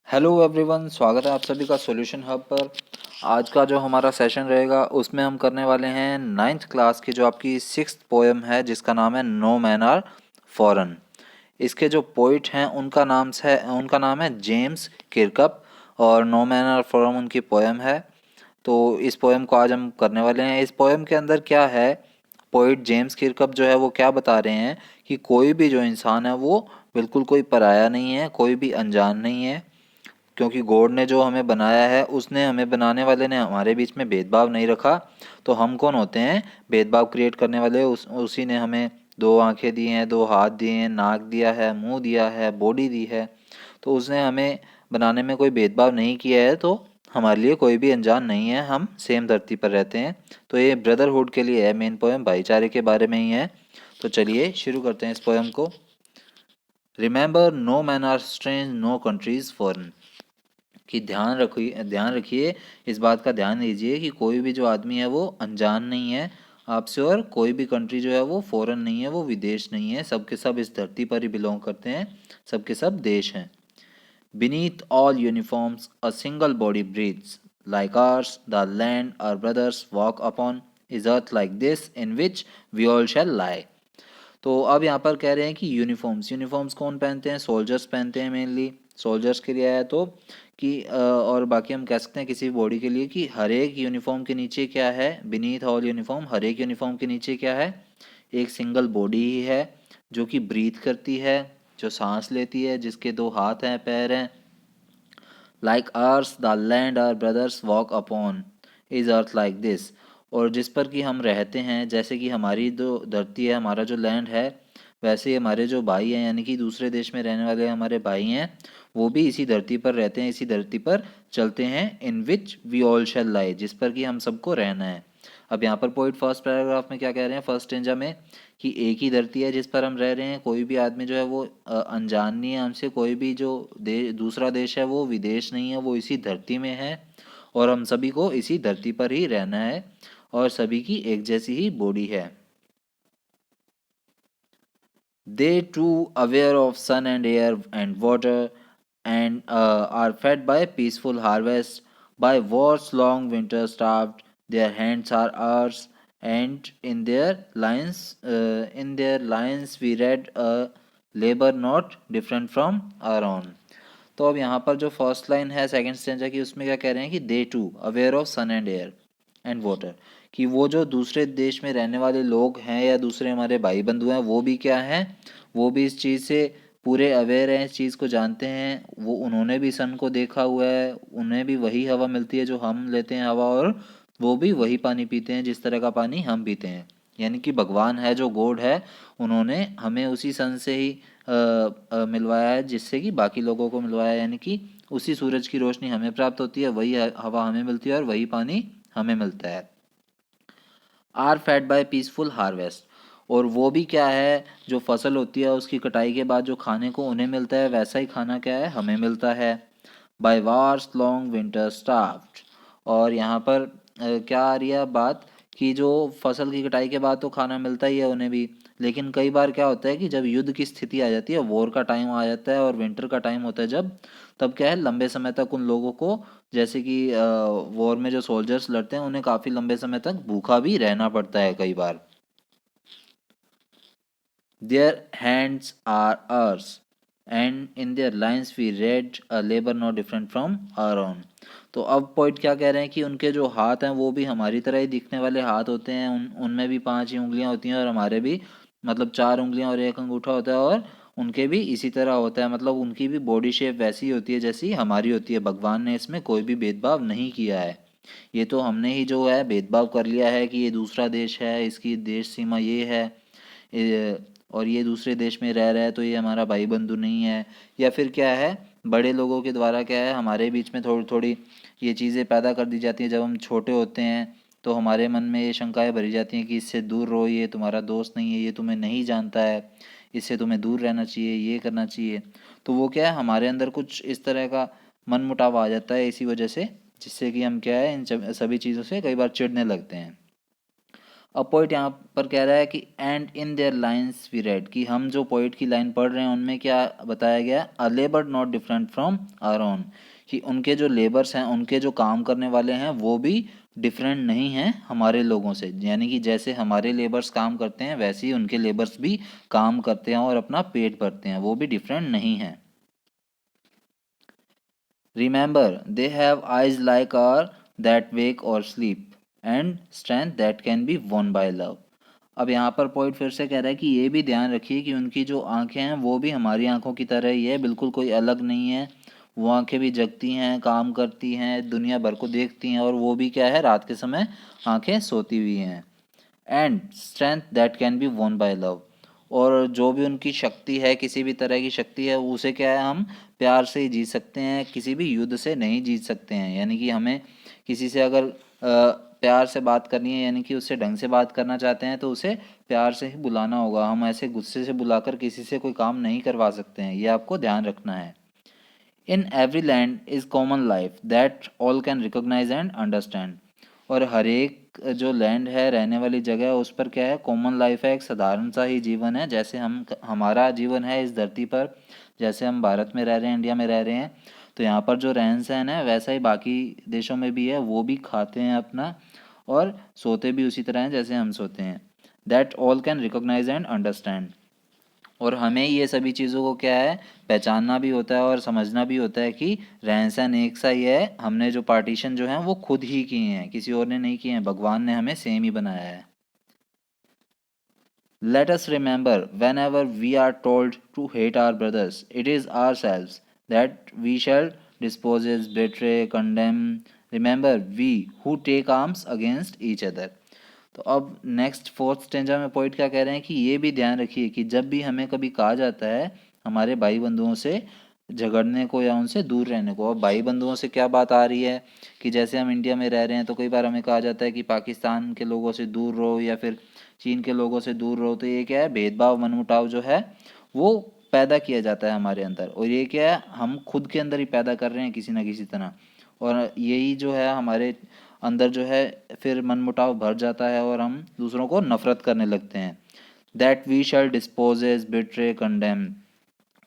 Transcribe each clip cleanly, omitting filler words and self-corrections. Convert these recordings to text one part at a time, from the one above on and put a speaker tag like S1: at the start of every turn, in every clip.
S1: Hello everyone, स्वागत है आप सभी का सॉल्यूशन हब पर। आज का जो हमारा सेशन रहेगा उसमें हम करने वाले हैं नाइन्थ क्लास की जो आपकी सिक्स्थ पोएम है जिसका नाम है नो मैन आर फॉरेन। इसके जो पोइट हैं उनका नाम है जेम्स किरकप और नो मैन आर फॉरेन उनकी पोएम है। तो इस पोएम को आज हम करने वाले हैं। इस पोएम के अंदर क्या है, पोइट जेम्स किरकप जो है वो क्या बता रहे हैं कि कोई भी जो इंसान है वो बिल्कुल कोई पराया नहीं है, कोई भी अनजान नहीं है, क्योंकि गॉड ने जो हमें बनाया है उसने हमें बनाने वाले ने हमारे बीच में भेदभाव नहीं रखा। तो हम कौन होते हैं भेदभाव क्रिएट करने वाले? उसी ने हमें दो आंखें दी हैं, दो हाथ दिए हैं, नाक दिया है, मुंह दिया है, बॉडी दी है। तो उसने हमें बनाने में कोई भेदभाव नहीं किया है, तो हमारे लिए कोई भी अनजान नहीं है, हम सेम धरती पर रहते हैं। तो ये ब्रदरहुड के लिए है मेन पोएम, भाईचारे के बारे में ही है। तो चलिए शुरू करते हैं इस पोएम को। Remember no men are strange, no countries foreign. कि ध्यान रखिए, इस बात का ध्यान दीजिए कि कोई भी जो आदमी है वो अनजान नहीं है आपसे, और कोई भी कंट्री जो है वो फॉरेन नहीं है, वो विदेश नहीं है। सबके सब इस धरती पर ही बिलोंग करते हैं, सबके सब देश हैं। Beneath all uniforms a single body breathes like ours, the land our brothers walk upon is earth like this in which we all shall lie. तो अब यहाँ पर कह रहे हैं कि यूनिफॉर्म्स कौन पहनते हैं? सोल्जर्स पहनते हैं, मेनली सोल्जर्स के लिए है। तो कि और बाकी हम कह सकते हैं किसी भी बॉडी के लिए कि हर एक यूनिफॉर्म के नीचे क्या है, बीनीथ ऑल यूनिफॉर्म, हर एक यूनिफॉर्म के नीचे क्या है? एक सिंगल बॉडी ही है जो कि ब्रीथ करती है, जो सांस लेती है, जिसके दो हाथ हैं, पैर हैं। Like earth the land our brothers walk upon is earth like this. और जिस पर कि हम रहते हैं, जैसे कि हमारी जो धरती है, हमारा जो लैंड है, वैसे ही हमारे जो भाई हैं, यानी कि दूसरे देश में रहने वाले हमारे भाई हैं, वो भी इसी धरती पर रहते हैं, इसी धरती पर चलते हैं। इन विच वी ऑल शैल लाई, जिस पर कि हम सबको रहना है। अब यहाँ पर पोइट फर्स्ट पैराग्राफ में क्या कह रहे हैं, फर्स्ट स्टेंजा में, कि एक ही धरती है जिस पर हम रह रहे हैं, कोई भी आदमी जो है वो अनजान नहीं है हमसे, कोई भी जो दूसरा देश है वो विदेश नहीं है, वो इसी धरती में है, और हम सभी को इसी धरती पर ही रहना है, और सभी की एक जैसी ही बॉडी है। They too aware of sun and air and water, and are fed by peaceful harvest, by war's long winter starved. Their hands are ours, and in their lines we read a labor not different from our own. तो अब यहाँ पर जो first line है second stanza की, उसमें क्या कह रहे हैं कि they too aware of sun and air and water, कि वो जो दूसरे देश में रहने वाले लोग हैं या दूसरे हमारे भाई बंधु हैं, वो भी क्या हैं, वो भी इस चीज़ से पूरे अवेयर हैं, इस चीज़ को जानते हैं। वो उन्होंने भी सन को देखा हुआ है, उन्हें भी वही हवा मिलती है जो हम लेते हैं हवा, और वो भी वही पानी पीते हैं जिस तरह का पानी हम पीते हैं। यानी कि भगवान है जो गॉड है, उन्होंने हमें उसी सन से ही मिलवाया है जिससे कि बाकी लोगों को मिलवाया है। यानी कि उसी सूरज की रोशनी हमें प्राप्त होती है, वही हवा हमें मिलती है, और वही पानी हमें मिलता है। Are fed by peaceful harvest, और वो भी क्या है, जो फसल होती है उसकी कटाई के बाद जो खाने को उन्हें मिलता है, वैसा ही खाना क्या है, हमें मिलता है। By wars long winter starved, और यहाँ पर क्या आ रही है बात, कि जो फसल की कटाई के बाद तो खाना मिलता ही है उन्हें भी, लेकिन कई बार क्या होता है कि जब युद्ध की स्थिति आ जाती है, वॉर का टाइम आ जाता है और विंटर का टाइम होता है जब, तब क्या है, लंबे समय तक उन लोगों को, जैसे कि वॉर में जो सोल्जर्स लड़ते हैं, उन्हें काफ़ी लंबे समय तक भूखा भी रहना पड़ता है कई बार। Their hands are ours, and in their lines we read a labour not different from our own. तो अब पॉइंट क्या कह रहे हैं कि उनके जो हाथ हैं वो भी हमारी तरह ही दिखने वाले हाथ होते हैं, उनमें भी 5 ही उंगलियां होती हैं, और हमारे भी मतलब 4 उंगलियां और एक अंगूठा होता है, और उनके भी इसी तरह होता है, मतलब उनकी भी बॉडी शेप वैसी होती है जैसी हमारी होती है। भगवान ने इसमें कोई भी भेदभाव नहीं किया है। ये तो हमने ही जो है भेदभाव कर लिया है कि ये दूसरा देश है, इसकी देश सीमा ये है, और ये दूसरे देश में रह रहा है तो ये हमारा भाई बंधु नहीं है। या फिर क्या है, बड़े लोगों के द्वारा क्या है, हमारे बीच में थोड़ी थोड़ी ये चीज़ें पैदा कर दी जाती हैं। जब हम छोटे होते हैं तो हमारे मन में ये शंकाएं भरी जाती हैं कि इससे दूर रहो, ये तुम्हारा दोस्त नहीं है, ये तुम्हें नहीं जानता है, इससे तुम्हें दूर रहना चाहिए, ये करना चाहिए। तो वो क्या है, हमारे अंदर कुछ इस तरह का मन मुटाव आ जाता है इसी वजह से, जिससे कि हम क्या है, इन सभी चीज़ों से कई बार चिढ़ने लगते हैं। अब पोइट यहाँ पर कह रहा है कि and in their lines we read, कि हम जो पोइट की लाइन पढ़ रहे हैं उनमें क्या बताया गया, a labour not different from our own, कि उनके जो लेबर्स हैं, उनके जो काम करने वाले हैं वो भी डिफरेंट नहीं हैं हमारे लोगों से, यानी कि जैसे हमारे लेबर्स काम करते हैं वैसे ही उनके लेबर्स भी काम करते हैं और अपना पेट भरते हैं, वो भी डिफरेंट नहीं हैं। Remember, they have eyes like ours that wake or sleep, and strength that can be won by love. अब यहाँ पर पॉइंट फिर से कह रहा है कि ये भी ध्यान रखिए कि उनकी जो आंखें हैं वो भी हमारी आंखों की तरह ही है, बिल्कुल कोई अलग नहीं है। वो आंखें भी जगती हैं, काम करती हैं, दुनिया भर को देखती हैं, और वो भी क्या है, रात के समय आंखें सोती हुई हैं। And strength that can be वोन बाय लव, और जो भी उनकी शक्ति है, किसी भी तरह की शक्ति है, उसे क्या है, हम प्यार से ही जीत सकते हैं, किसी भी युद्ध से नहीं जीत सकते हैं। यानी कि हमें किसी से अगर प्यार से बात करनी है, यानी कि उससे ढंग से बात करना चाहते हैं, तो उसे प्यार से ही बुलाना होगा। हम ऐसे गुस्से से बुलाकर किसी से कोई काम नहीं करवा सकते हैं, ये आपको ध्यान रखना है। In every land is common life that all can recognise and understand, और हर एक जो लैंड है, रहने वाली जगह है, उस पर क्या है, कॉमन लाइफ है, एक साधारण सा ही जीवन है, जैसे हमारा जीवन है इस धरती पर। जैसे हम भारत में रह रहे हैं, इंडिया में रह रहे हैं, तो यहाँ पर जो रहन सहन है वैसा ही बाकी देशों में भी है। वो भी खाते हैं अपना और सोते भी उसी तरह हैं जैसे हम सोते हैं। That all can recognise and understand, और हमें ये सभी चीज़ों को क्या है, पहचानना भी होता है और समझना भी होता है कि रहन सहन एक सा ही है। हमने जो पार्टीशन जो है वो खुद ही किए हैं, किसी और ने नहीं किए हैं, भगवान ने हमें सेम ही बनाया है। Let us remember whenever we are told to hate our brothers it is ourselves that we shall dispossess betray condemn, remember we who take arms against each other. तो अब next fourth stanza में point क्या कह रहे हैं कि ये भी ध्यान रखिए कि जब भी हमें कभी कहा जाता है हमारे भाई बंधुओं से झगड़ने को या उनसे दूर रहने को, अब भाई बंधुओं से क्या बात आ रही है कि जैसे हम इंडिया में रह रहे हैं तो कई बार हमें कहा जाता है कि पाकिस्तान के लोगों से दूर रहो या फिर चीन के लोगों से दूर रहो। तो ये क्या है, भेदभाव मनमुटाव जो है वो पैदा किया जाता है हमारे अंदर, और ये क्या है, हम खुद के अंदर ही पैदा कर रहे हैं किसी ना किसी तरह, और यही जो है हमारे अंदर जो है फिर मनमुटाव भर जाता है और हम दूसरों को नफरत करने लगते हैं। That we shall dispossess betray condemn,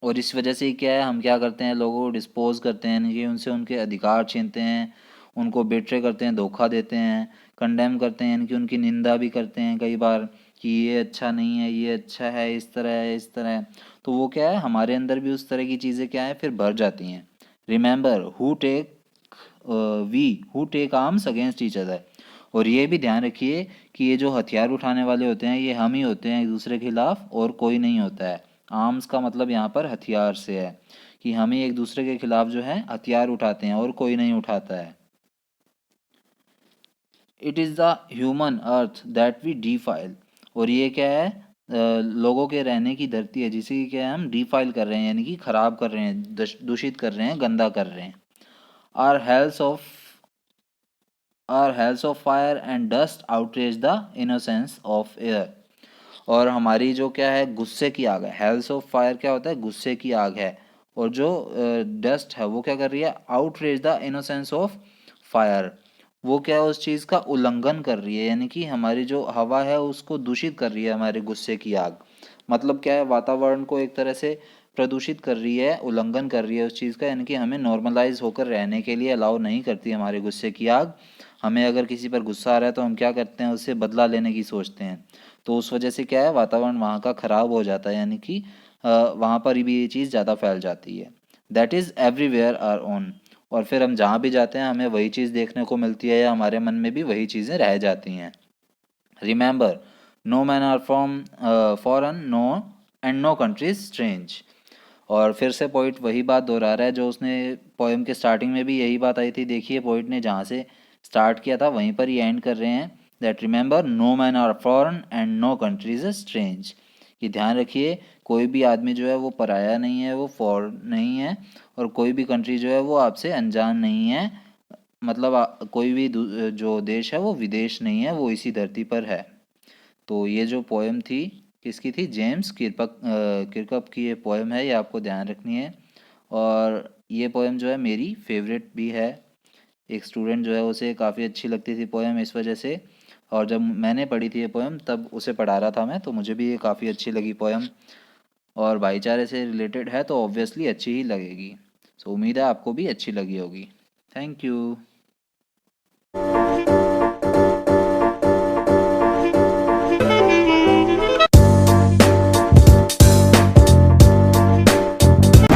S1: और इस वजह से ही क्या है, हम क्या करते हैं, लोगों को डिस्पोज करते हैं, यानी कि उनसे उनके अधिकार छीनते हैं, उनको बिट्रे करते हैं, धोखा देते हैं, कंडेम करते हैं, यानी कि उनकी निंदा भी करते हैं कई बार कि ये अच्छा नहीं है, ये अच्छा है, इस तरह है, इस तरह है। तो वो क्या है, हमारे अंदर भी उस तरह की चीज़ें क्या है फिर भर जाती हैं। Remember we who take arms against each other, और ये भी ध्यान रखिए कि ये जो हथियार उठाने वाले होते हैं ये हम ही होते हैं एक दूसरे के खिलाफ, और कोई नहीं होता है। आर्म्स का मतलब यहाँ पर हथियार से है कि हम ही एक दूसरे के खिलाफ जो है हथियार उठाते हैं और कोई नहीं उठाता है। It is the human earth that we defile, और ये क्या है, लोगों के रहने की धरती है जिसे क्या है हम डिफाइल कर रहे हैं, यानी कि खराब कर रहे हैं, दूषित कर रहे हैं, गंदा कर रहे हैं। Our hells of our hells of fire and dust outrage the innocence of air, और हमारी जो क्या है गुस्से की आग है, हेल्स ऑफ फायर क्या होता है, गुस्से की आग है, और जो डस्ट है वो क्या कर रही है, outrage the innocence of fire, वो क्या है उस चीज़ का उल्लंघन कर रही है, यानी कि हमारी जो हवा है उसको दूषित कर रही है हमारे गुस्से की आग। मतलब क्या है, वातावरण को एक तरह से प्रदूषित कर रही है, उल्लंघन कर रही है उस चीज़ का, यानी कि हमें नॉर्मलाइज होकर रहने के लिए अलाउ नहीं करती हमारे गुस्से की आग। हमें अगर किसी पर गुस्सा आ रहा है तो हम क्या करते हैं, उससे बदला लेने की सोचते हैं, तो उस वजह से क्या है, वातावरण वहाँ का ख़राब हो जाता है, यानी कि वहाँ पर भी ये चीज़ ज़्यादा फैल जाती है। That is everywhere our own, और फिर हम जहाँ भी जाते हैं हमें वही चीज़ देखने को मिलती है या हमारे मन में भी वही चीज़ें रह जाती हैं। Remember, no men are from foreign, no and no country is strange, और फिर से पोइट वही बात दोहरा रहा है जो उसने पोएम के स्टार्टिंग में भी यही बात आई थी। देखिए पोइट ने जहाँ से स्टार्ट किया था वहीं पर ही एंड कर रहे हैं। That remember no men are foreign and no country is strange, कि ध्यान रखिए कोई भी आदमी जो है वो पराया नहीं है, वो फॉरेन नहीं है, और कोई भी कंट्री जो है वो आपसे अनजान नहीं है। मतलब कोई भी जो देश है वो विदेश नहीं है, वो इसी धरती पर है। तो ये जो पोएम थी किसकी थी, जेम्स किरकप की ये पोएम है, ये आपको ध्यान रखनी है। और ये पोएम जो है मेरी फेवरेट भी है, एक स्टूडेंट जो है उसे काफ़ी अच्छी लगती थी पोएम इस वजह से, और जब मैंने पढ़ी थी ये पोएम तब उसे पढ़ा रहा था मैं, तो मुझे भी ये काफ़ी अच्छी लगी पोएम। और भाईचारे से रिलेटेड है तो ऑब्वियसली अच्छी ही लगेगी। सो उम्मीद है आपको भी अच्छी लगी होगी। Thank you.